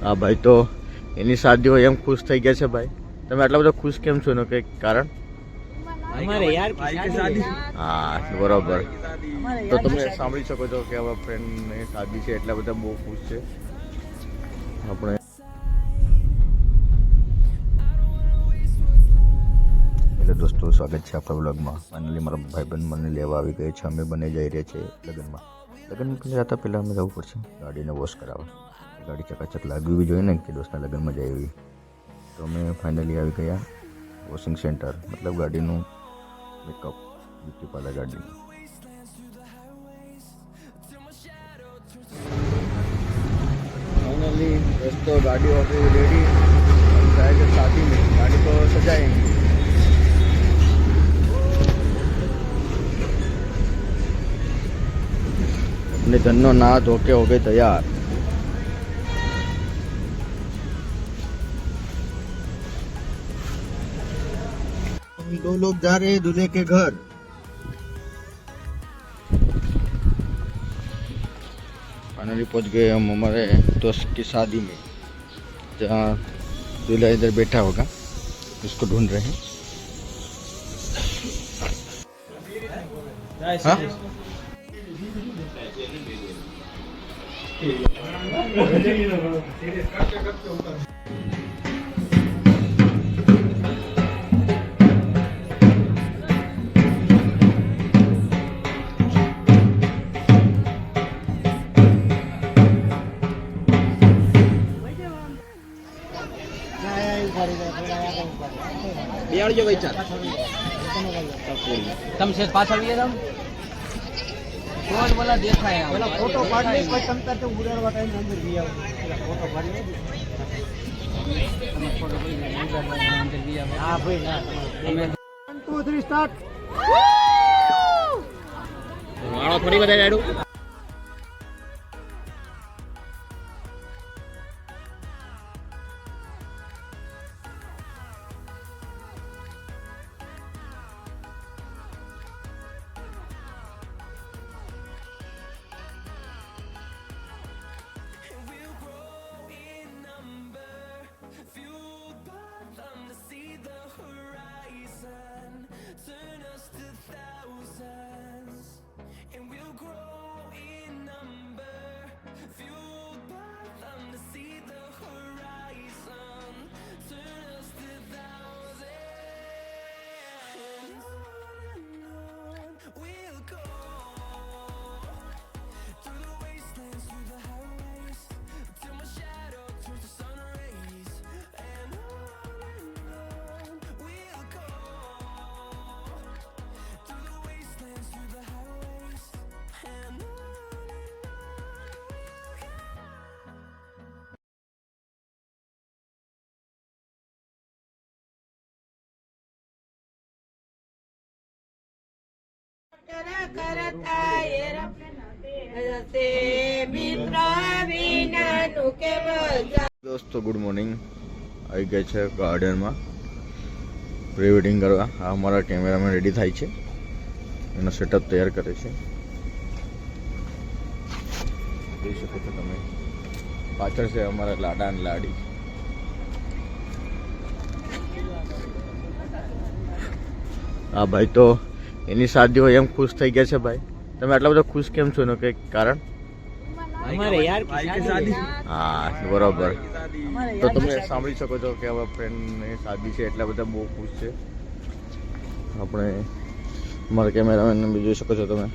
હા ભાઈ, તો એની શાદી હોય એમ ખુશ થઈ ગયા છે ભાઈ. તમે આટલા બધા ખુશ કેમ છો? એનું કંઈક કારણ? हमारे यार की शादी। હા બરોબર. તો તમે સાંભળી શકો છો કે હવે ફ્રેન્ડની શાદી છે એટલા બધા બહુ ખુશ છે. આપણે હેલો દોસ્તો, સ્વાગત છે આપણા વ્લોગમાં. ફાઇનલી મારા ભાઈબંધ મને લેવા આવી ગયો છે. અમે બંને જઈ રહ્યા છીએ લગ્નમાં. લગ્નમાં જતા પહેલાં અમે જવું પડશે ગાડીને વોશ કરાવવા. ગાડી ચકાચક લાગવી બી જોઈએ ને કે દોસ્તના લગ્નમાં જાય એવી. તો અમે ફાઇનલી આવી ગયા વોશિંગ સેન્ટર, મતલબ ગાડીનું મેકઅપ, બ્યુટી પાર્લર ગાડીનું. फाइनली दोस्तों गाड़ी हो गई रेडी. जाएंगे शादी में, गाड़ी को सजाएंगे. अपने दोनों नहा धो के हो गए तैयार. हम दो लोग जा रहे हैं दूल्हे के घर. फाइनली पहुंच गए हम हमारे दोस्त की शादी में, जहाँ दूल्हा इधर बैठा होगा, उसको ढूंढ रहे हैं. हाँ? બેડજો ભાઈ ચાલ તમ છે પાછળ લે તમ કોણ બોલા દેખાય પેલા ફોટો પાડી કોઈ તમતા તો ઉડાડવા ટાઈમ અંદર બી આવ પેલા ફોટો પાડી તમે ફોટો પાડી અંદર બી આવ હા ભાઈ ના તમે 1 2 3 સ્ટાર્ટ વાળો થોડી બધા રેડું. दोस्तों गुड मॉर्निंग. આવી ગઈ છે ગાર્ડનમાં પ્રી વેડિંગ કરવા. આ અમારા કેમેરામેન રેડી થાય છે, એનો સેટઅપ તૈયાર કરે છે. જોઈ શકો છો તમે, પાછળ છે અમારા લાડા અને લાડી. હા ભાઈ, તો એની શાદી હોય એમ ખુશ થઈ ગયા છે ભાઈ. તમે આટલા બધા ખુશ કેમ છો? એનું કંઈક કારણ? हमारे यार की शादी। હા બરોબર. તો તમે સાંભળી શકો છો કે હવે ફ્રેન્ડની શાદી છે એટલા બધા બહુ ખુશ છે. આપણે અમારા કેમેરામેન બી જોઈ શકો છો તમે.